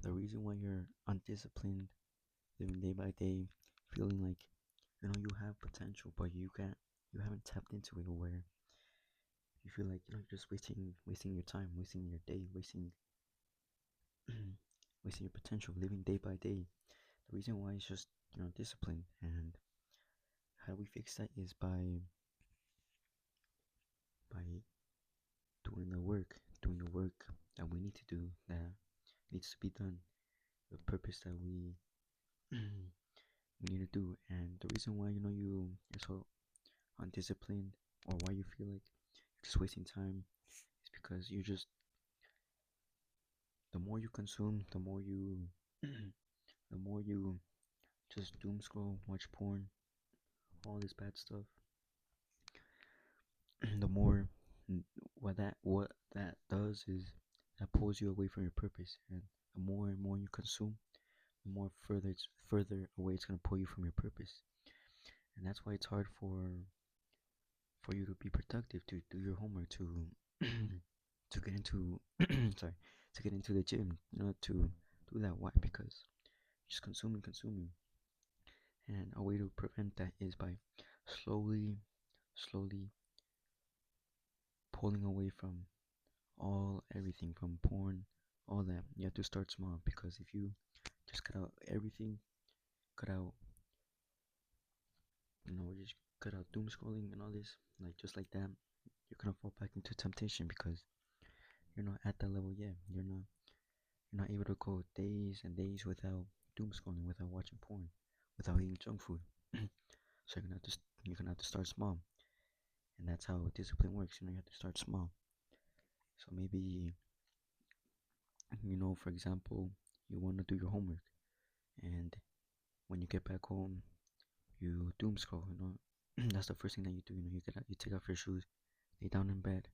the reason why you're undisciplined, living day by day, feeling like you have potential, but you haven't tapped into it, where you feel like you're just wasting your time, wasting your day, wasting wasting your potential, living day by day. The reason why is just discipline, and how we fix that is by doing the work that we need to do, that needs to be done, the purpose that we need to do. And the reason why you're so undisciplined, or why you feel like you're just wasting time, is because you just the more you consume, the more you just doom scroll, watch porn, all this bad stuff, the more what that does is that pulls you away from your purpose. And the more and more you consume, the more further away it's gonna pull you from your purpose. And that's why it's hard for you to be productive, to do your homework, to to get into sorry, to get into the gym, to do that. Why? Because just consuming. And a way to prevent that is by slowly pulling away from everything, from porn, all that. You have to start small, because if you just cut out everything, cut out, just cut out doom scrolling and all this, like just like that, you're gonna fall back into temptation, because you're not at that level yet. You're not able to go days and days without doom scrolling, without watching porn, without eating junk food. So you're gonna have to start small, and that's how discipline works. You have to start small. So maybe, for example, you want to do your homework, and when you get back home, you doom scroll. That's the first thing that you do. You take off your shoes, lay down in bed,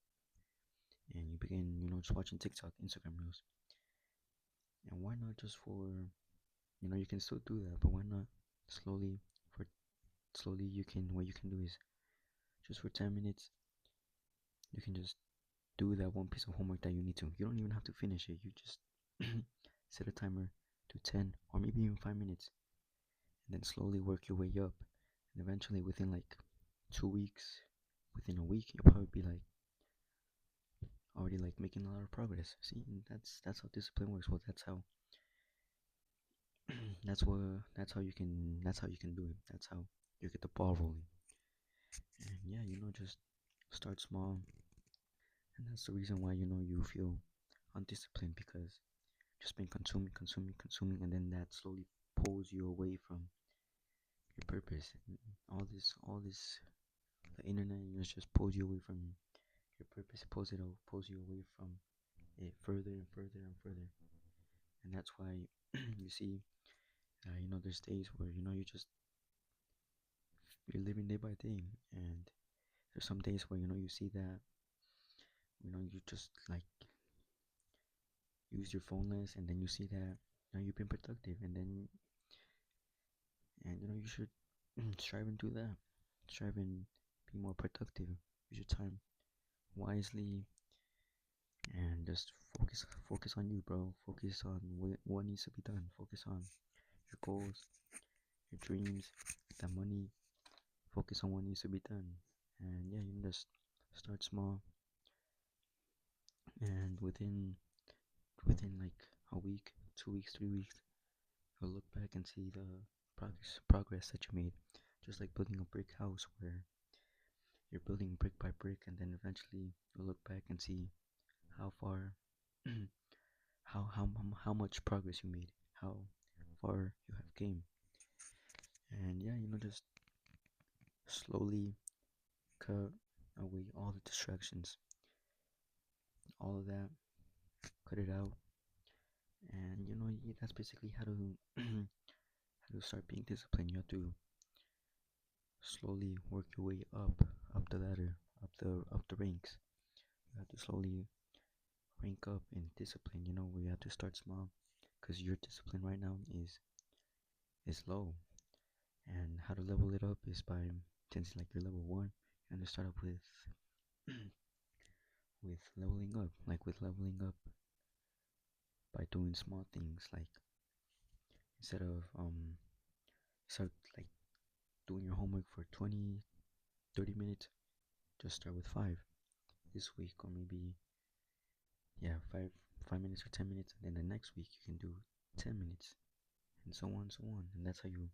and you begin, just watching TikTok, Instagram reels. And why not just for, you can still do that, but why not slowly? For slowly, what you can do is just for 10 minutes, you can just do that one piece of homework that you need to. You don't even have to finish it. You just set a timer to 10 or maybe even 5 minutes, and then slowly work your way up. And eventually, within like 2 weeks, within a week, you'll probably be like already like making a lot of progress. See, and that's how discipline works. Well, that's how that's how you can do it. That's how you get the ball rolling. And yeah, just start small. And that's the reason why you feel undisciplined, because just been consuming, and then that slowly pulls you away from your purpose. And all this, the internet, just pulls you away from your purpose. It pulls you away from it further and further and further. And that's why you see, there's days where you're living day by day, and there's some days where you see that you just like use your phone less, and then you see that you've been productive, and you should strive and do that. Strive and be more productive. Use your time wisely, and just focus on you, bro. Focus on what needs to be done. Focus on your goals, your dreams, the money. Focus on what needs to be done. And yeah, you can just start small, and within like a week, 2 weeks, 3 weeks, you'll look back and see the progress that you made. Just like building a brick house, where you're building brick by brick, and then eventually you'll look back and see how far how much progress you made, how far you have came. And yeah, just slowly cut away all the distractions, all of that, cut it out. And that's basically how to how to start being disciplined. You have to slowly work your way up the ladder, up the ranks. You have to slowly rank up in discipline. Where you have to start small, because your discipline right now is low. And how to level it up is by, since like you're level 1, you have to start up with leveling up, like with leveling up by doing small things, like instead of start like doing your homework for 20, 30 minutes, just start with 5 this week, or maybe, yeah, 5 minutes or 10 minutes, and then the next week you can do 10 minutes, and so on, so on. And that's how you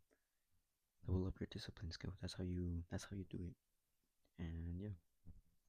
level up your discipline skills. That's how you do it. And yeah,